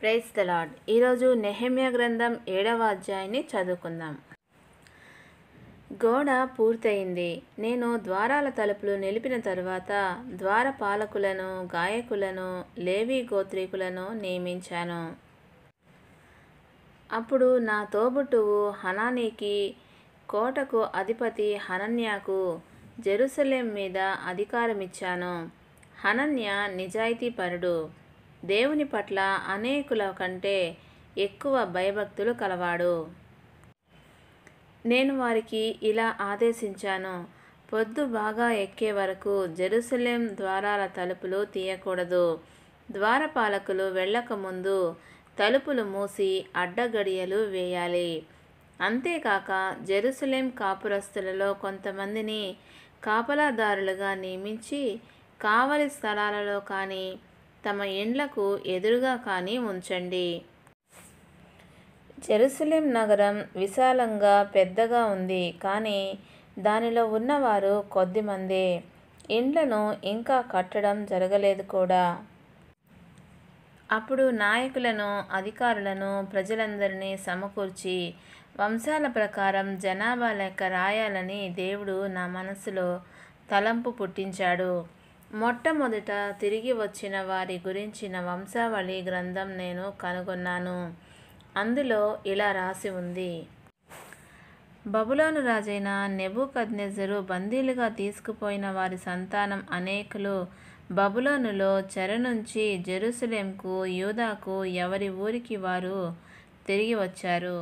Praise the lord. ఈరోజు నెహెమ్యా గ్రంథం 7వ అధ్యాయాన్ని చదువుకుందాం. గోడ పూర్తయింది. నేను ద్వారాల తలుపులు నిలిపిన తరువాత ద్వారపాలకులను, గాయకులను, లేవీ గోత్రీకులను నియమించాను. అప్పుడు నా తోబుట్టువు హనానీకి, కోటకు అధిపతి హనన్యాకు జెరూసలేం మీద అధికారమిచ్చాను. హనన్య నిజాయితీపరుడు, దేవుని పట్ల అనేకుల కంటే ఎక్కువ భయభక్తులు కలవాడు. నేను వారికి ఇలా ఆదేశించాను: పొద్దు బాగా ఎక్కే వరకు జెరూసలేం ద్వారాల తలుపులు తీయకూడదు. ద్వారపాలకులు వెళ్ళకముందు తలుపులు మూసి అడ్డగడియలు వేయాలి. అంతేకాక జెరూసలేం కాపురస్తులలో కొంతమందిని కాపలాదారులుగా నియమించి కావలి స్థలాలలో కానీ తమ ఇండ్లకు ఎదురుగా కానీ ఉంచండి. జెరూసలేం నగరం విశాలంగా పెద్దగా ఉంది, కానీ దానిలో ఉన్నవారు కొద్దిమందే. ఇండ్లను ఇంకా కట్టడం జరగలేదు కూడా. అప్పుడు నాయకులను, అధికారులను, ప్రజలందరినీ సమకూర్చి వంశాల ప్రకారం జనాభా లెక్క రాయాలని దేవుడు నా మనసులో తలంపు పుట్టించాడు. మొట్టమొదట తిరిగి వచ్చిన వారి గురించిన వంశావళి గ్రంథం నేను కనుగొన్నాను. అందులో ఇలా రాసి ఉంది: బబులోను రాజైన నెబుకద్నెజరు బందీలుగా తీసుకుపోయిన వారి సంతానం అనేకులు బబులోనులో చెర నుంచి జెరూసలేంకు, యూదాకు ఎవరి ఊరికి వారు తిరిగి వచ్చారు.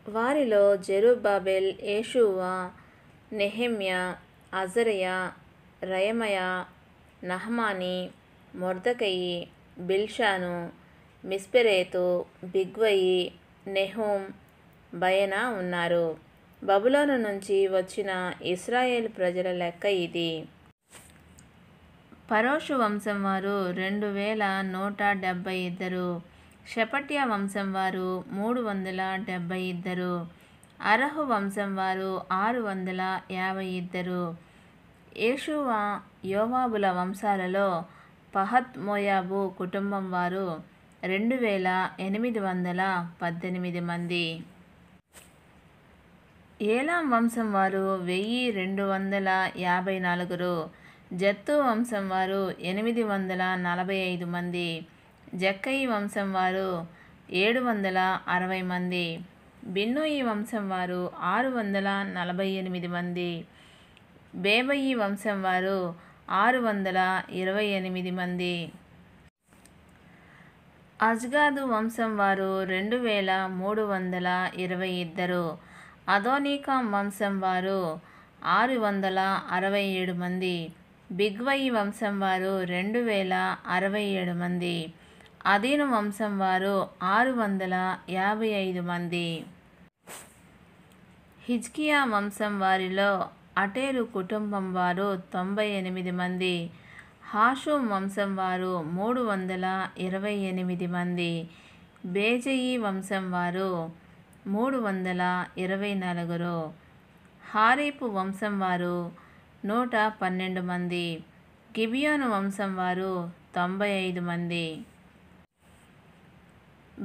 వారిలో జెరుబ్బాబెల్, యేషూవ, నెహెమ్యా, అజర్యా, రయమయా, నహమాని, మొర్దెకయి, బిల్షాను, మిస్పెరేతు, బిగ్వయి, నెహూం, బయనా ఉన్నారు. బబులోను నుంచి వచ్చిన ఇశ్రాయేలు ప్రజల లెక్క ఇది. పరోషు వంశం వారు 2172, షెఫట్య వంశం వారు 372, అరహు వంశం వారు 652. యేషూవ, యోవాబుల వంశాలలో పహత్ మోయాబు కుటుంబం వారు 2818 మంది. ఏలాం వంశం వారు 1254, జత్తు వంశం వారు 845 మంది, జక్కయి వంశం వారు 760 మంది, బిన్నూయి వంశం వారు 648 మంది, బేబయి వంశం వారు 628 మంది, అజ్గాదు వంశం వారు 2322, అదోనీకాం వంశం వారు 667 మంది, బిగ్వయి వంశం వారు 2067 మంది, అదీను వంశం వారు 655 మంది. హిజ్కియా వంశం వారిలో అటేరు కుటుంబం వారు 98 మంది, హాషుం వంశం వారు 328 మంది, బేజయి వంశం వారు 324, హారీపు వంశం వారు 112 మంది, గిబియోను వంశం వారు 95 మంది.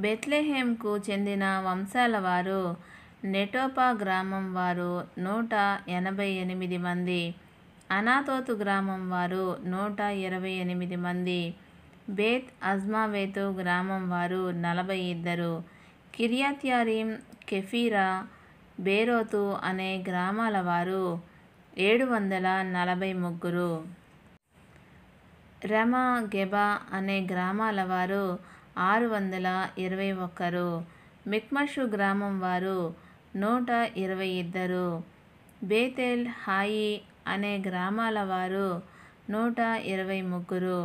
బెత్లెహేంకు చెందిన వంశాల వారు నెటోపా గ్రామం వారు 188 మంది, అనాతోతు గ్రామం వారు 128 మంది, బేత్ అజ్మావేతు గ్రామం వారు 42, కిర్యత్యారీం, కెఫీరా, బేరోతు అనే గ్రామాల వారు 743, రమా, గెబా అనే గ్రామాల వారు 621, మిక్మషు గ్రామం వారు 122, బేతెల్, హాయి అనే గ్రామాల వారు 123,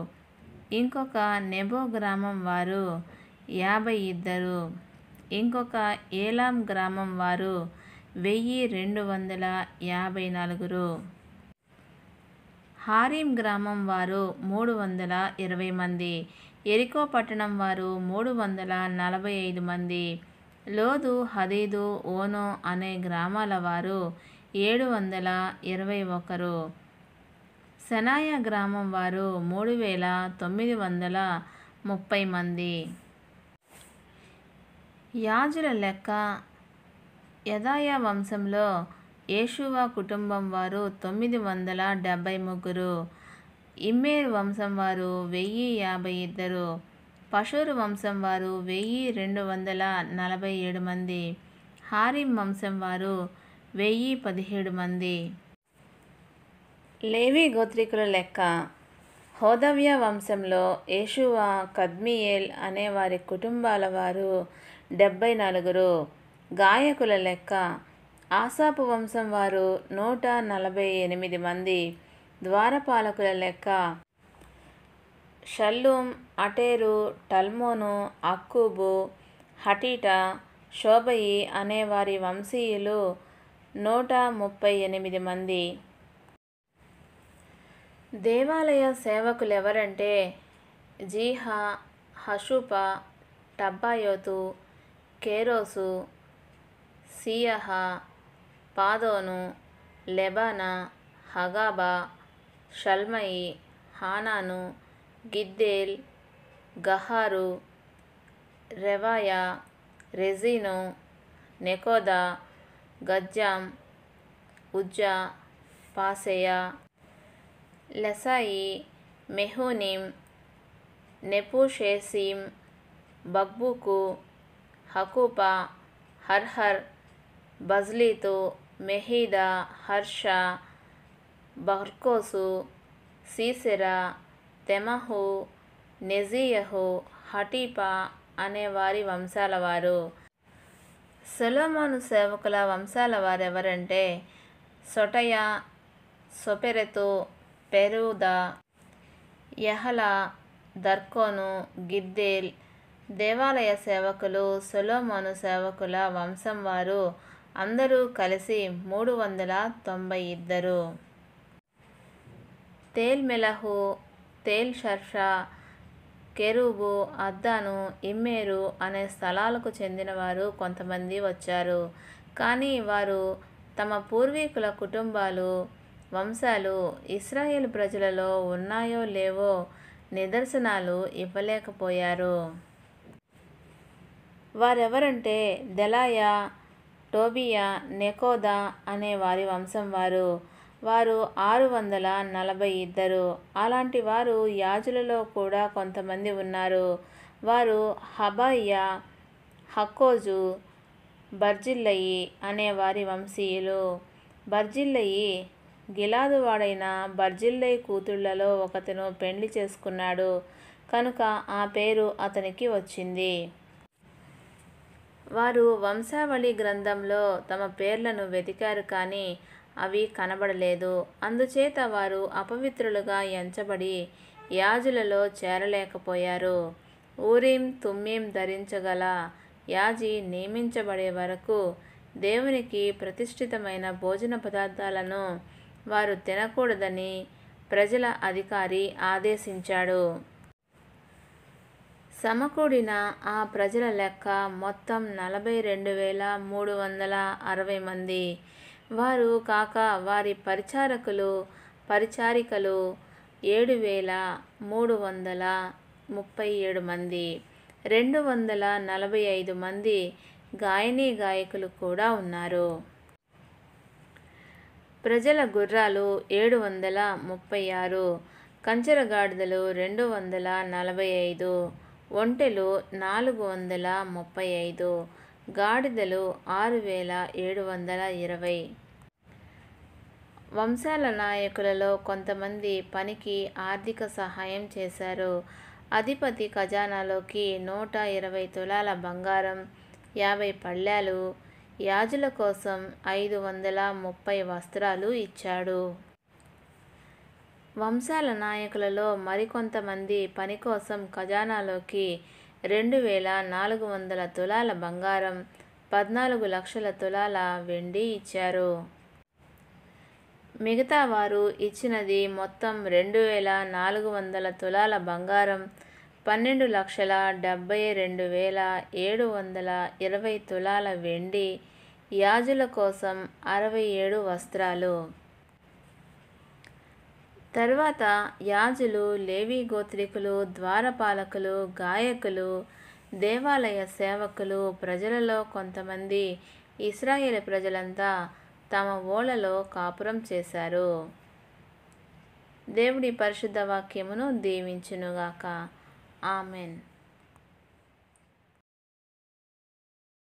ఇంకొక నెబో గ్రామం వారు 52, ఇంకొక ఏలాం గ్రామం వారు 1254, హారీం గ్రామం వారు 320 మంది, ఎరికో పట్టణం వారు 345 మంది, లోదు, హదీదు, ఓనో అనే గ్రామాల వారు 721, సెనాయా గ్రామం వారు 3930 మంది. యాజుల లెక్క. యెదాయా వంశంలో యేషూవ కుటుంబం వారు 973. ఇమ్మేరు వంశం వారు 1052. పషూరు వంశం వారు 1247 మంది. హారిం వంశం వారు 1017 మంది. లేవి గోత్రికుల లెక్క. హోదవ్య వంశంలో యేషూవ, కద్మియేల్ అనే వారి కుటుంబాల వారు 74. గాయకుల లెక్క. ఆసాపు వంశం వారు 148 మంది. ద్వారపాలకుల లెక్క. షల్లూం, అటేరు, టల్మోను, అక్కూబు, హటీటా, షోబయి అనే వారి వంశీయులు 138 మంది. దేవాలయ సేవకులెవరంటే జీహా, హషూప, టబ్బాయోతు, కేరోసు, సీయహ, పాదోను, లెబానా, హగాబా, షల్మయి, హానాను, గిద్దేల్, గహారు, రెవాయా, రెజీను, నెకోదా, గజ్జాం, ఉజ్జా, పాసెయా, లెసాయి, మెహూనిం, నెపుషేసీం, బక్బూకు, హకూపా, హర్హర్, బజ్లీతు, మెహీదా, హర్ష, బర్కోసు, సీసెరా, తెమహు, నెజీయహు, హటీపా అనే వారి వంశాల వారు. సొలొమోను సేవకుల వంశాల వారెవరంటే సొటయా, సొపెరెతు, పెరూదా, యహలా, దర్కోను, గిద్దేల్. దేవాలయ సేవకులు సొలొమోను సేవకుల వంశం వారు అందరూ కలిసి 392. తేల్మెలహు, తేల్షర్షా, కెరూబు, అద్దాను, ఇమ్మేరు అనే స్థలాలకు చెందినవారు కొంతమంది వచ్చారు. కానీ వారు తమ పూర్వీకుల కుటుంబాలు, వంశాలు ఇశ్రాయేలు ప్రజలలో ఉన్నాయో లేవో నిదర్శనాలు ఇవ్వలేకపోయారు. వారెవరంటే దెలాయా, టోబియా, నెకోదా అనే వారి వంశం వారు. వారు 642. అలాంటి వారు యాజులలో కూడా కొంతమంది ఉన్నారు. వారు హబయ్యా, హక్కోజు, బర్జిల్లయి అనే వారి వంశీయులు. బర్జిల్లయి గిలాదు వాడైన బర్జిల్లయి కూతుళ్లలో ఒకతను పెండ్లి చేసుకున్నాడు కనుక ఆ పేరు అతనికి వచ్చింది. వారు వంశావళి గ్రంథంలో తమ పేర్లను వెతికారు కానీ అవి కనబడలేదు. అందుచేత వారు అపవిత్రులుగా ఎంచబడి యాజులలో చేరలేకపోయారు. ఊరీం, తుమ్మీం ధరించగల యాజీ నియమించబడే వరకు దేవునికి ప్రతిష్ఠితమైన భోజన పదార్థాలను వారు తినకూడదని ప్రజల అధికారి ఆదేశించాడు. సమకూడిన ఆ ప్రజల లెక్క మొత్తం 42,360 మంది. వారు కాక వారి పరిచారకులు, పరిచారికలు 7,337 మంది. 245 మంది గాయనీ గాయకులు కూడా ఉన్నారు. ప్రజల గుర్రాలు 736, కంచరగాడిదలు 245, ఒంటెలు 435, గాడిదలు 6,720. వంశాల నాయకులలో కొంతమంది పనికి ఆర్థిక సహాయం చేశారు. అధిపతి ఖజానాలోకి 120 తులాల బంగారం, 50 పళ్ళాలు, యాజుల కోసం 530 వస్త్రాలు ఇచ్చాడు. వంశాల నాయకులలో మరికొంతమంది పని కోసం ఖజానాలోకి 2,400 తులాల బంగారం, 14 లక్షల తులాల వెండి ఇచ్చారు. మిగతా వారు ఇచ్చినది మొత్తం 2,400 తులాల బంగారం, 12,72,720 తులాల వెండి, యాజుల కోసం 67 వస్త్రాలు. తరువాత యాజులు, లేవీ గోత్రికులు, ద్వారపాలకులు, గాయకులు, దేవాలయ సేవకులు ప్రజలలో కొంతమంది ఇశ్రాయేలు ప్రజలంతా తమ ఓళ్ళలో కాపురం చేశారు. దేవుడి పరిశుద్ధ వాక్యమును దీవించునుగాక. ఆమెన్.